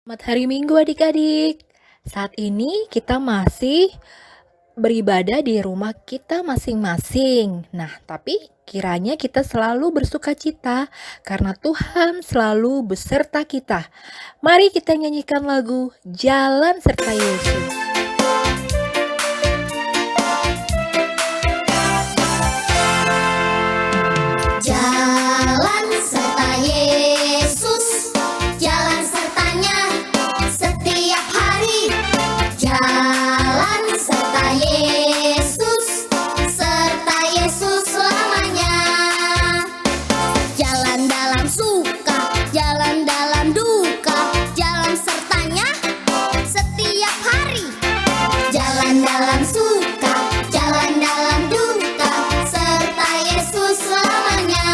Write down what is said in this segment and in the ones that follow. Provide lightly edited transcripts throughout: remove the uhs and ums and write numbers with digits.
Selamat hari Minggu adik-adik. Saat ini kita masih beribadah di rumah kita masing-masing. Nah, tapi kiranya kita selalu bersuka cita karena Tuhan selalu beserta kita. Mari kita nyanyikan lagu Jalan Serta Yesus. Jalan serta Yesus, jalan sertanya setiap hari. Jalan serta Yesus selamanya. Jalan dalam suka, jalan dalam duka, jalan sertanya setiap hari. Jalan dalam suka, jalan dalam duka, serta Yesus selamanya.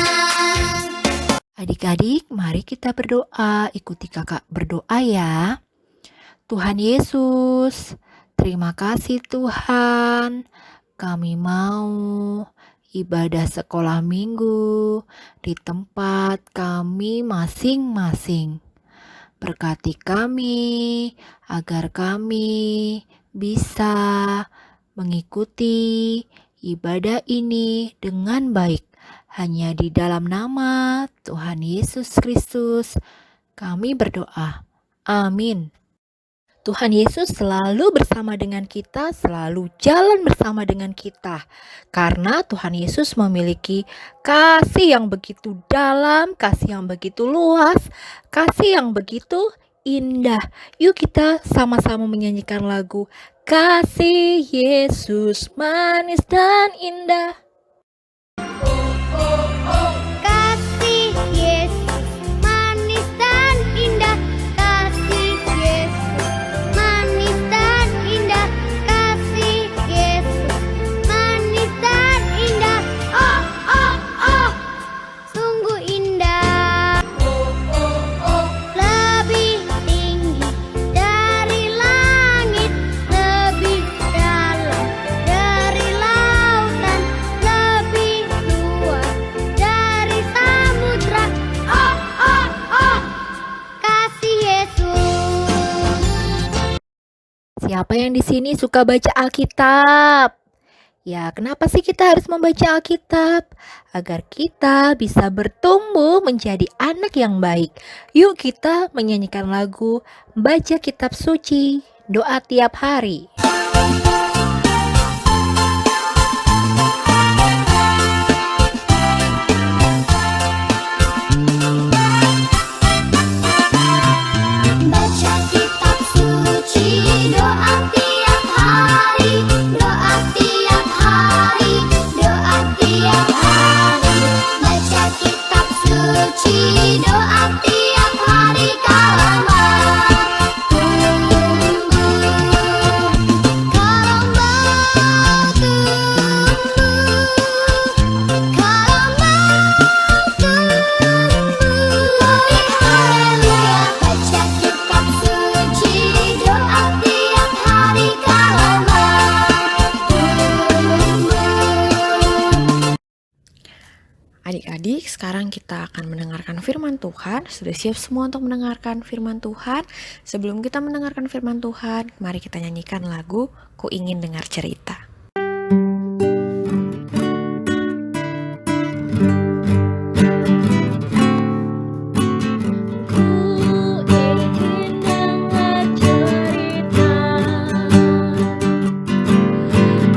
Adik-adik, mari kita berdoa. Ikuti kakak berdoa ya. Tuhan Yesus, terima kasih Tuhan. Kami mau ibadah sekolah minggu di tempat kami masing-masing. Berkati kami agar kami bisa mengikuti ibadah ini dengan baik. Hanya di dalam nama Tuhan Yesus Kristus kami berdoa. Amin. Tuhan Yesus selalu bersama dengan kita, selalu jalan bersama dengan kita. Karena Tuhan Yesus memiliki kasih yang begitu dalam, kasih yang begitu luas, kasih yang begitu indah. Yuk kita sama-sama menyanyikan lagu Kasih Yesus manis dan indah. Kasih Yesus manis dan indah, kasih Yesus manis dan indah, kasih Yesus manis dan indah. Oh oh oh, sungguh indah. Lebih tinggi dari langit, lebih dalam dari lautan, lebih luas dari samudra. Oh oh oh, kasih Yesus. Siapa yang di sini suka baca Alkitab? Ya, kenapa sih kita harus membaca Alkitab? Agar kita bisa bertumbuh menjadi anak yang baik. Yuk kita menyanyikan lagu Baca Kitab Suci, doa tiap hari. Baca kitab suci, doa tiap hari, doa tiap hari, doa tiap hari. Baca kitab suci, doa tiap hari, kalau mau tumbuh, kalau mau tumbuh, kalau mau tumbuh. Haleluya, baca kitab suci, doa tiap hari, kalau mau tumbuh. Adik-adik, sekarang kita akan mendengarkan firman Tuhan. Sudah siap semua untuk mendengarkan firman Tuhan? Sebelum kita mendengarkan firman Tuhan, mari kita nyanyikan lagu Ku Ingin Dengar Cerita. Ku ingin dengar cerita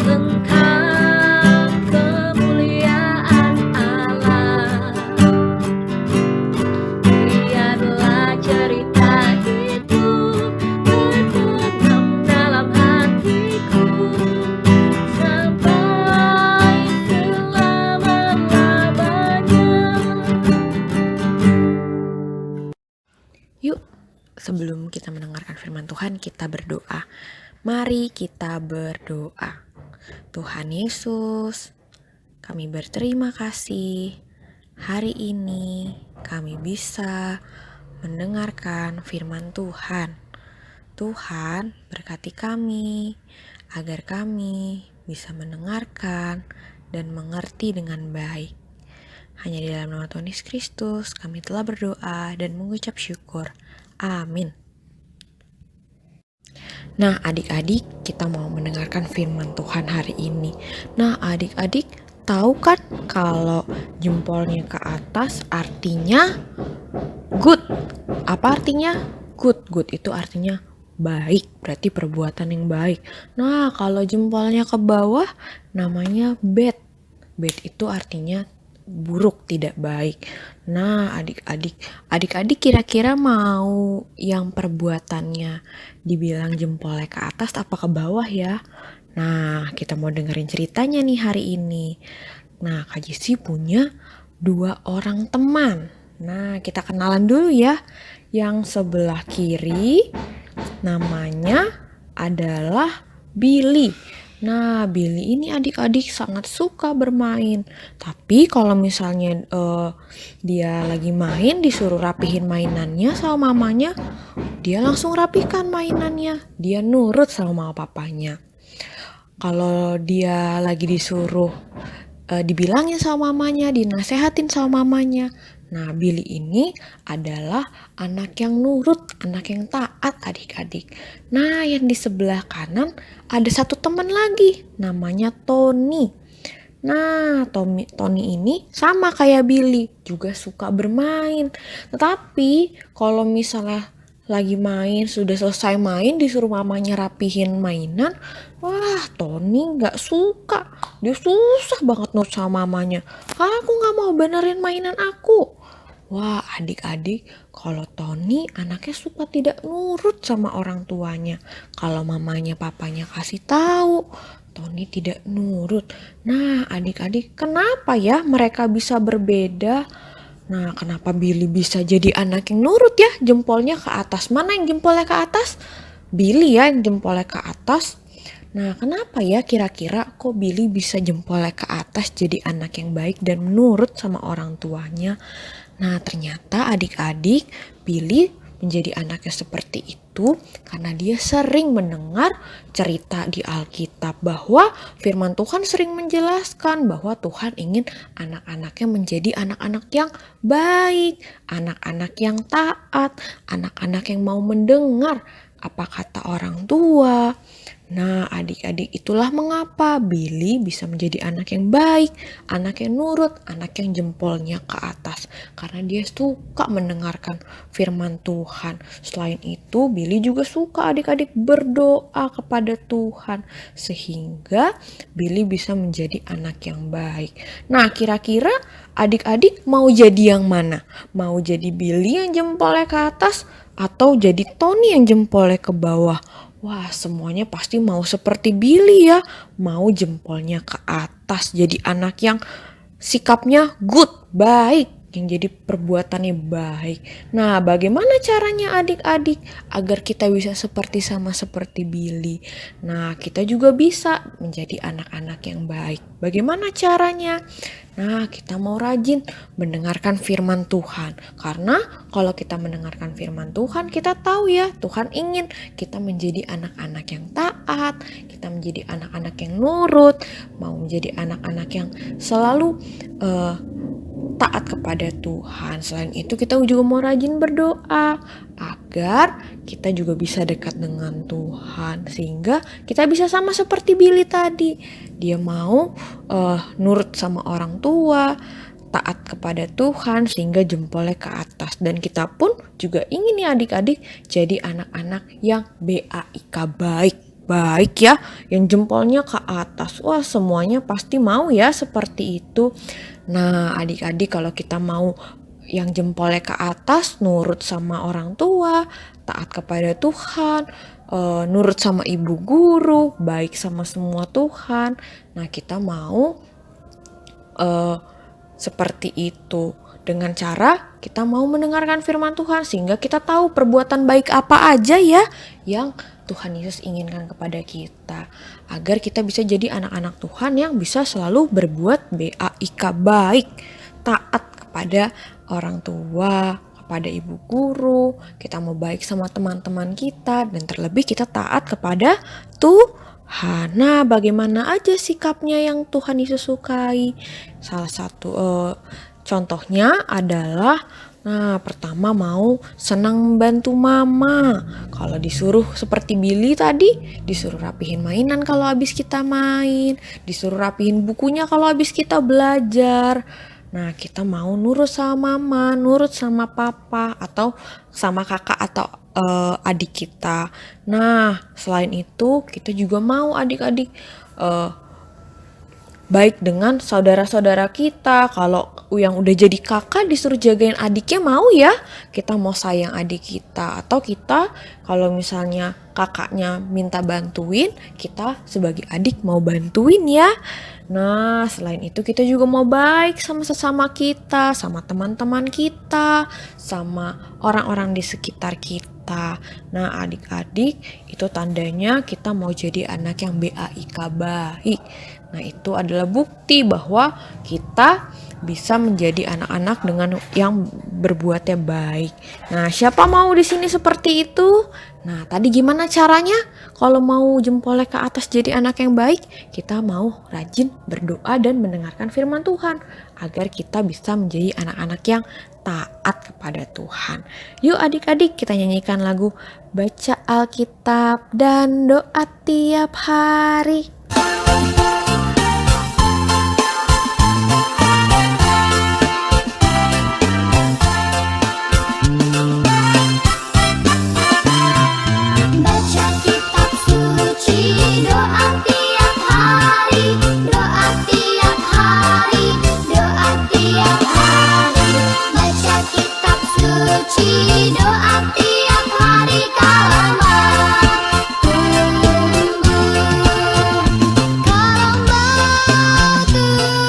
tentang kemuliaan Allah. Biarlah cerita itu tertanam dalam hatiku sampai selama-lamanya. Yuk, sebelum kita mendengarkan firman Tuhan, kita berdoa. Mari kita berdoa. Tuhan Yesus, kami berterima kasih hari ini kami bisa mendengarkan firman Tuhan. Tuhan, berkati kami agar kami bisa mendengarkan dan mengerti dengan baik. Hanya di dalam nama Tuhan Yesus Kristus kami telah berdoa dan mengucap syukur. Amin. Nah, adik-adik, kita mau mendengarkan firman Tuhan hari ini. Nah, adik-adik tahu kan kalau jempolnya ke atas artinya good. Apa artinya? Good. Good itu artinya baik, berarti perbuatan yang baik. Nah, kalau jempolnya ke bawah namanya bad. Bad itu artinya buruk, tidak baik. Nah, adik-adik kira-kira mau yang perbuatannya dibilang jempolnya ke atas apa ke bawah ya? Nah, kita mau dengerin ceritanya nih hari ini. Nah, Kak Jesi punya 2 orang teman. Nah, kita kenalan dulu ya. Yang sebelah kiri namanya adalah Billy. Nah, Billy ini adik-adik sangat suka bermain. Tapi kalau misalnya dia lagi main, disuruh rapihin mainannya sama mamanya, dia langsung rapikan mainannya. Dia nurut sama mama papanya. Kalau dia lagi disuruh dibilangin sama mamanya, dinasehatin sama mamanya. Nah, Billy ini adalah anak yang nurut, anak yang taat adik-adik. Nah, yang di sebelah kanan ada satu teman lagi, namanya Tony. Nah, Tony ini sama kayak Billy, juga suka bermain. Tetapi kalau misalnya lagi main, sudah selesai main, disuruh mamanya rapihin mainan, wah Tony gak suka. Dia susah banget nurut sama mamanya. Aku gak mau benerin mainan aku. Wah adik-adik, kalau Tony anaknya suka tidak nurut sama orang tuanya. Kalau mamanya papanya kasih tahu, Tony tidak nurut. Nah adik-adik, kenapa ya mereka bisa berbeda? Nah kenapa Billy bisa jadi anak yang nurut ya, jempolnya ke atas? Mana yang jempolnya ke atas? Billy ya yang jempolnya ke atas. Nah kenapa ya kira-kira kok Billy bisa jempolnya ke atas jadi anak yang baik dan menurut sama orang tuanya? Nah ternyata adik-adik Billy menjadi anaknya seperti itu karena dia sering mendengar cerita di Alkitab bahwa firman Tuhan sering menjelaskan bahwa Tuhan ingin anak-anaknya menjadi anak-anak yang baik, anak-anak yang taat, anak-anak yang mau mendengar apa kata orang tua. Nah adik-adik itulah mengapa Billy bisa menjadi anak yang baik, anak yang nurut, anak yang jempolnya ke atas. Karena dia suka mendengarkan firman Tuhan. Selain itu Billy juga suka adik-adik berdoa kepada Tuhan. Sehingga Billy bisa menjadi anak yang baik. Nah kira-kira adik-adik mau jadi yang mana? Mau jadi Billy yang jempolnya ke atas atau jadi Tony yang jempolnya ke bawah? Wah semuanya pasti mau seperti Billy ya, mau jempolnya ke atas, jadi anak yang sikapnya good, baik, yang jadi perbuatannya baik. Nah bagaimana caranya adik-adik agar kita bisa seperti Billy? Nah kita juga bisa menjadi anak-anak yang baik. Bagaimana caranya? Nah kita mau rajin mendengarkan firman Tuhan. Karena kalau kita mendengarkan firman Tuhan, kita tahu ya Tuhan ingin kita menjadi anak-anak yang taat, kita menjadi anak-anak yang nurut, mau menjadi anak-anak yang selalu taat kepada Tuhan. Selain itu kita juga mau rajin berdoa agar kita juga bisa dekat dengan Tuhan. Sehingga kita bisa sama seperti Billy tadi. Dia mau nurut sama orang tua, taat kepada Tuhan sehingga jempolnya ke atas. Dan kita pun juga ingin ya adik-adik jadi anak-anak yang BAIK baik ya, yang jempolnya ke atas. Wah semuanya pasti mau ya seperti itu. Nah adik-adik kalau kita mau yang jempolnya ke atas, nurut sama orang tua, taat kepada Tuhan, nurut sama ibu guru, baik sama semua Tuhan. Nah kita mau seperti itu. Dengan cara kita mau mendengarkan firman Tuhan sehingga kita tahu perbuatan baik apa aja ya yang Tuhan Yesus inginkan kepada kita. Agar kita bisa jadi anak-anak Tuhan yang bisa selalu berbuat BAIK baik. Taat kepada orang tua, kepada ibu guru, kita mau baik sama teman-teman kita, dan terlebih kita taat kepada Tuhan. Nah bagaimana aja sikapnya yang Tuhan Yesus sukai? Salah satu contohnya adalah pertama mau senang membantu mama. Kalau disuruh seperti Billy tadi, disuruh rapihin mainan kalau habis kita main, disuruh rapihin bukunya kalau habis kita belajar. Nah, kita mau nurut sama mama, nurut sama papa, atau sama kakak atau adik kita. Nah, selain itu kita juga mau adik-adik baik dengan saudara-saudara kita. Kalau yang udah jadi kakak disuruh jagain adiknya, mau ya kita mau sayang adik kita. Atau kita kalau misalnya kakaknya minta bantuin, kita sebagai adik mau bantuin ya. Nah, selain itu kita juga mau baik sama sesama kita, sama teman-teman kita, sama orang-orang di sekitar kita. Nah, adik-adik, itu tandanya kita mau jadi anak yang baik, baik. Nah, itu adalah bukti bahwa kita bisa menjadi anak-anak dengan yang berbuatnya baik. Nah, siapa mau di sini seperti itu? Nah, tadi gimana caranya? Kalau mau jempolnya ke atas jadi anak yang baik, kita mau rajin berdoa dan mendengarkan firman Tuhan agar kita bisa menjadi anak-anak yang taat kepada Tuhan. Yuk adik-adik, kita nyanyikan lagu Baca Alkitab dan Doa Tiap Hari. Baca kitab suci, doa tiap hari, doa tiap hari, doa tiap hari. Baca kitab suci, doa tiap hari kalau tumbuh, kalau mau tumbuh,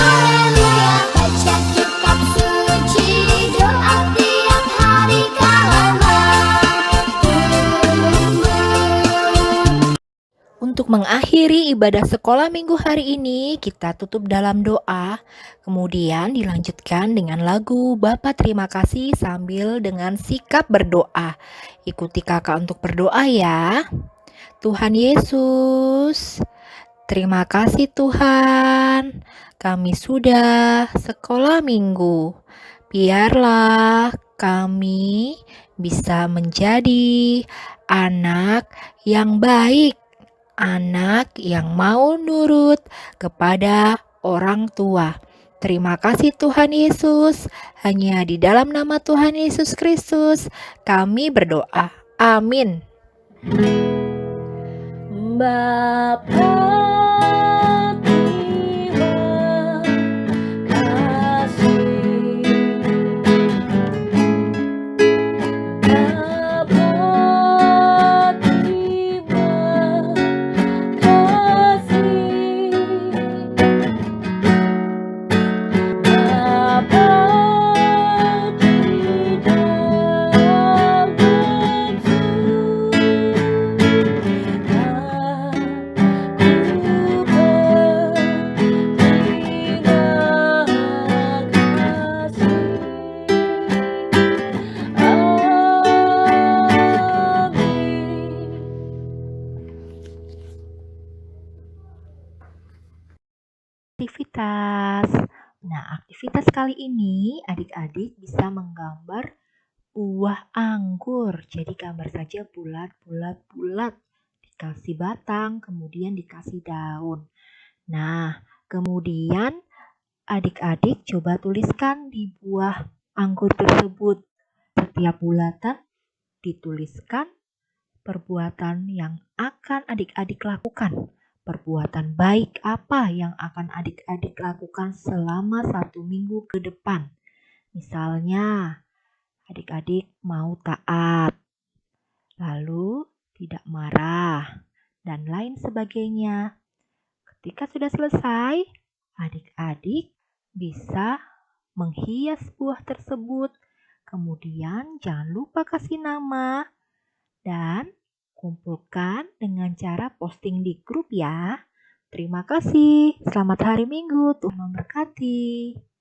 haleluya. Baca kitab suci, doa tiap hari kalau tumbuh. Untuk mengakhiri ibadah sekolah minggu hari ini, kita tutup dalam doa, kemudian dilanjutkan dengan lagu Bapa Terima Kasih sambil dengan sikap berdoa. Ikuti kakak untuk berdoa ya. Tuhan Yesus, terima kasih Tuhan, kami sudah sekolah minggu. Biarlah kami bisa menjadi anak yang baik, anak yang mau nurut kepada orang tua. Terima kasih Tuhan Yesus, hanya di dalam nama Tuhan Yesus Kristus kami berdoa. Amin. Bapa terima kasih, Bapa terima kasih, Bapa di dalam aktivitas. Nah, aktivitas kali ini adik-adik bisa menggambar buah anggur. Jadi gambar saja bulat, dikasih batang, kemudian dikasih daun. Nah, kemudian adik-adik coba tuliskan di buah anggur tersebut. Setiap bulatan dituliskan perbuatan yang akan adik-adik lakukan. Perbuatan baik apa yang akan adik-adik lakukan selama 1 minggu ke depan. Misalnya, adik-adik mau taat, lalu tidak marah, dan lain sebagainya. Ketika sudah selesai, adik-adik bisa menghias buah tersebut. Kemudian jangan lupa kasih nama dan kumpulkan dengan cara posting di grup ya. Terima kasih. Selamat hari Minggu. Tuhan memberkati.